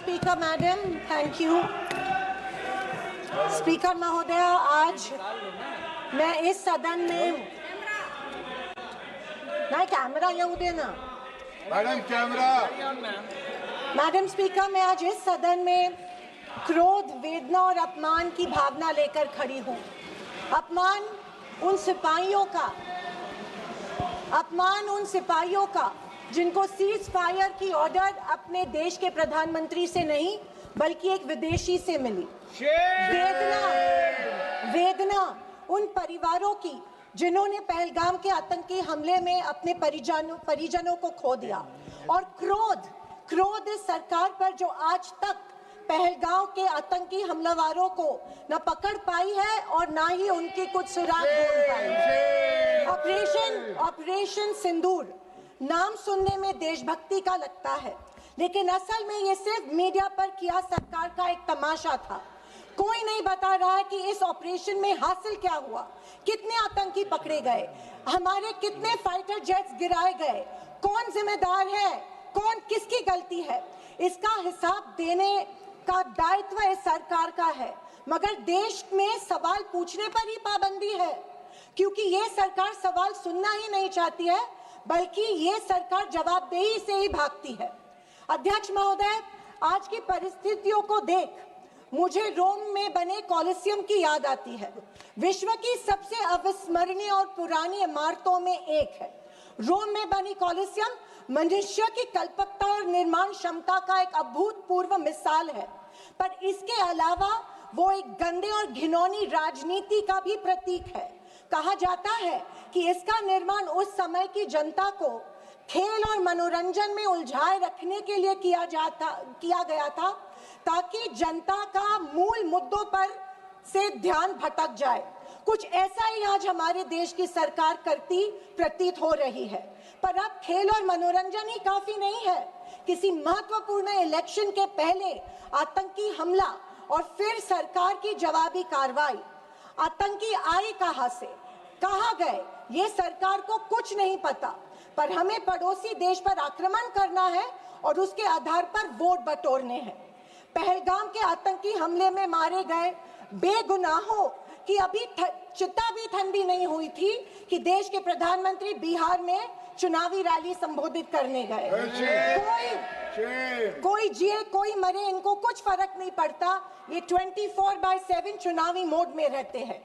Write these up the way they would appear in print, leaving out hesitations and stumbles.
Speaker madam, thank you. Speaker महोदय, आज मैं इस सदन में कैमरा येऊ देना मैडम, कैमरा। मैडम स्पीकर, मैं आज इस सदन में क्रोध, वेदना और अपमान की भावना लेकर खड़ी हूँ। अपमान उन सिपाहियों का जिनको सीज फायर की ऑर्डर अपने देश के प्रधानमंत्री से नहीं बल्कि एक विदेशी से मिली। वेदना उन परिवारों की जिन्होंने पहलगाम के आतंकी हमले में अपने परिजनों को खो दिया। और क्रोध इस सरकार पर जो आज तक पहलगाम के आतंकी हमलावरों को न पकड़ पाई है और ना ही उनकी कुछ सुराग ढूंढ पाई है। ऑपरेशन सिंदूर नाम सुनने में देशभक्ति का लगता है, लेकिन असल में ये सिर्फ मीडिया पर किया सरकार का एक तमाशा था। कोई नहीं बता रहा है कि इस ऑपरेशन में हासिल क्या हुआ, कितने आतंकी पकड़े गए, हमारे कितने फाइटर जेट्स गिराए गए, कौन जिम्मेदार है, कौन किसकी गलती है। इसका हिसाब देने का दायित्व इस सरकार का है, मगर देश में सवाल पूछने पर ही पाबंदी है, क्योंकि ये सरकार सवाल सुनना ही नहीं चाहती है, बल्कि ये सरकार जवाबदेही से ही भागती है। अध्यक्ष महोदय, आज की परिस्थितियों को देख मुझे रोम में बने कॉलिसियम की याद आती है। विश्व की सबसे अविस्मरणीय और पुरानी इमारतों में एक है। रोम में बनी कॉलिसियम मनुष्य की कल्पकता और निर्माण क्षमता का एक अभूतपूर्व मिसाल है, पर इसके अलावा वो एक गंदे और घिनौनी राजनीति का भी प्रतीक है। कहा जाता है कि इसका निर्माण उस समय की जनता को खेल और मनोरंजन में उलझाए रखने के लिए किया गया था, ताकि जनता का मूल मुद्दों पर से ध्यान भटक जाए। कुछ ऐसा ही आज हमारे देश की सरकार करती प्रतीत हो रही है। पर अब खेल और मनोरंजन ही काफी नहीं है। किसी महत्वपूर्ण इलेक्शन के पहले आतंकी हमला और फिर सरकार की जवाबी कार्रवाई। आतंकी आए कहां से, कहां गए, ये सरकार को कुछ नहीं पता, पर हमें पड़ोसी देश पर आक्रमण करना है और उसके आधार पर वोट बटोरने हैं। पहलगाम के आतंकी हमले में मारे गए बेगुनाहों की अभी चिता भी ठंडी नहीं हुई थी कि देश के प्रधानमंत्री बिहार में चुनावी रैली संबोधित करने गए। कोई जिए कोई मरे, इनको कुछ फर्क नहीं पड़ता। ये 24/7 चुनावी मोड में रहते हैं।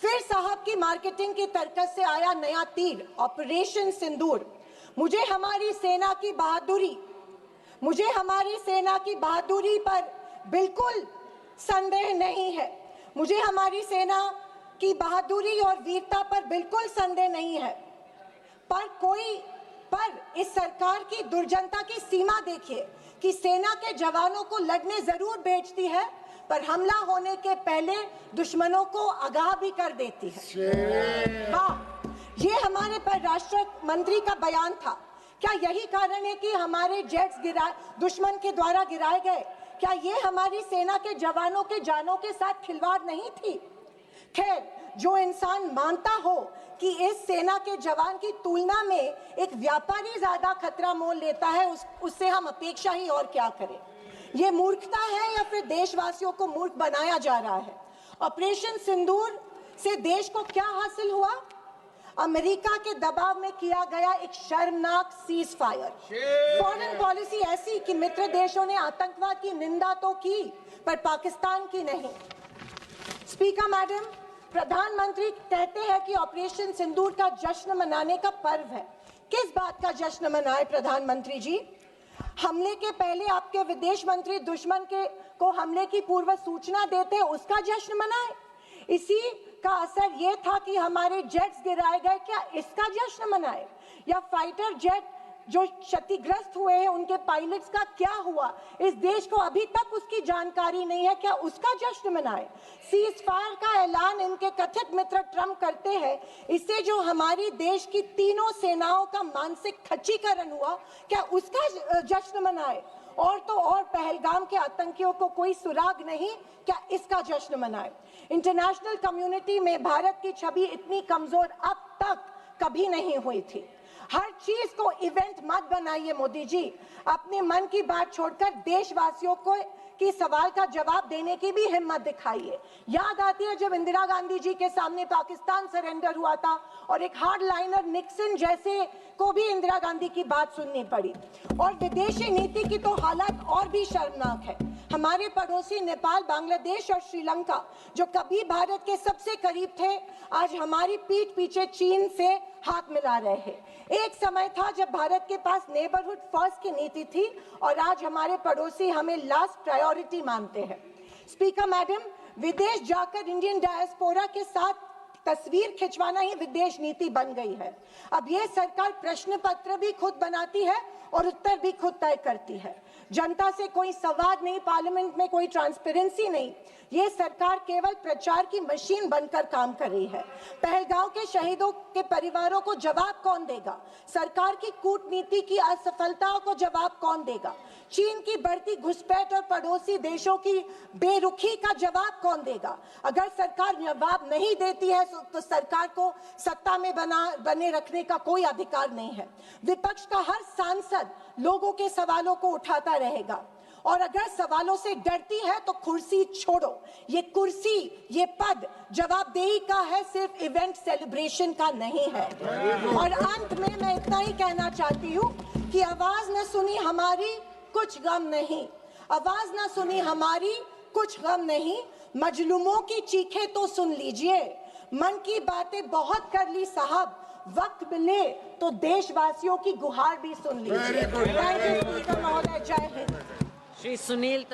फिर साहब की मार्केटिंग की तरकस से आया नया तीर, ऑपरेशन सिंदूर। मुझे हमारी सेना की बहादुरी पर बिल्कुल संदेह नहीं है। मुझे हमारी सेना की बहादुरी और वीरता पर बिल्कुल संदेह नहीं है, पर इस सरकार की दुर्जनता की सीमा देखिए कि सेना के जवानों को लड़ने जरूर भेजती है, पर हमला होने के पहले दुश्मनों को आगाह भी कर देती है। वाह, ये हमारे परराष्ट्र मंत्री का बयान था। क्या यही कारण है कि हमारे जेट्स दुश्मन के द्वारा गिराए गए? क्या ये हमारी सेना के जवानों के जानों के साथ खिलवाड़ नहीं थी? खैर, जो इंसान मानता हो कि इस सेना के जवान की तुलना में एक व्यापारी ज्यादा खतरा मोल लेता है, उससे हम अपेक्षा ही और क्या करें। ये मूर्खता है या फिर देशवासियों को मूर्ख बनाया जा रहा है? ऑपरेशन सिंदूर से देश को क्या हासिल हुआ? अमेरिका के दबाव में किया गया एक शर्मनाक सीज फायर। फॉरेन पॉलिसी ऐसी कि मित्र देशों ने आतंकवाद की निंदा तो की, पर पाकिस्तान की नहीं। स्पीकर मैडम, प्रधानमंत्री कहते हैं कि ऑपरेशन सिंदूर का जश्न मनाने का पर्व है। किस बात का जश्न मनाए प्रधानमंत्री जी? हमले के पहले आपके विदेश मंत्री दुश्मन को हमले की पूर्व सूचना देते, उसका जश्न मनाए? इसी का असर ये था कि हमारे जेट्स गिराए गए, क्या इसका जश्न मनाए? या फाइटर जेट जो क्षतिग्रस्त हुए हैं उनके पायलट्स का क्या हुआ, इस देश को अभी तक उसकी जानकारी नहीं है, क्या उसका जश्न मनाए? सीज फायर का ऐलान इनके कथित मित्र ट्रंप करते हैं, इससे जो हमारी देश की तीनों सेनाओं का मानसिक खच्चीकरण हुआ, क्या उसका जश्न मनाए? और तो और पहलगाम के आतंकियों को कोई सुराग नहीं, क्या इसका जश्न मनाए? इंटरनेशनल कम्युनिटी में भारत की छवि इतनी कमजोर अब तक कभी नहीं हुई थी। हर चीज को इवेंट मत बनाइए मोदी जी। अपने मन की बात छोड़कर देशवासियों को की सवाल का जवाब देने की भी हिम्मत दिखाइए। याद आती है जब इंदिरा गांधी जी के सामने पाकिस्तान सरेंडर हुआ था और एक हार्ड लाइनर निक्सन जैसे को भी इंदिरा गांधी की बात सुननी पड़ी। और विदेशी नीति की तो हालत और भी शर्मनाक है। हमारे पड़ोसी नेपाल, बांग्लादेश और श्रीलंका जो कभी भारत के सबसे करीब थे, आज हमारी पीठ पीछे चीन से हाथ मिला रहे हैं। एक समय था जब भारत के पास नेबरहुड फर्स्ट की नीति थी और आज हमारे पड़ोसी हमें लास्ट प्रायोरिटी मानते हैं। स्पीकर मैडम, विदेश जाकर इंडियन डायस्पोरा के साथ तस्वीर खिंचवाना ही विदेश नीति बन गई है। अब ये सरकार प्रश्न पत्र भी खुद बनाती है और उत्तर भी खुद तय करती है। जनता से कोई संवाद नहीं, पार्लियामेंट में कोई ट्रांसपेरेंसी नहीं। ये सरकार केवल प्रचार की मशीन बनकर काम कर रही है। पहलगांव के शहीदों के परिवारों को जवाब कौन देगा? सरकार की कूटनीति की असफलताओं को जवाब कौन देगा? चीन की बढ़ती घुसपैठ और पड़ोसी देशों की बेरुखी का जवाब कौन देगा? अगर सरकार जवाब नहीं देती है तो सरकार को सत्ता में बने रखने का कोई अधिकार नहीं है। विपक्ष का हर सांसद लोगों के सवालों को उठाता रहेगा और अगर सवालों से डरती है तो कुर्सी छोड़ो। ये कुर्सी, ये पद जवाबदेही का है, सिर्फ इवेंट सेलिब्रेशन का नहीं है। और अंत में मैं इतना ही कहना चाहती हूँ कि आवाज न सुनी हमारी, कुछ गम नहीं। आवाज न सुनी हमारी, कुछ गम नहीं। मजलूमों की चीखें तो सुन लीजिए। मन की बातें बहुत कर ली साहब, वक्त मिले तो देशवासियों की गुहार भी सुन लीजिए। थैंक यू महोदय। जय हिंद। श्री सुनील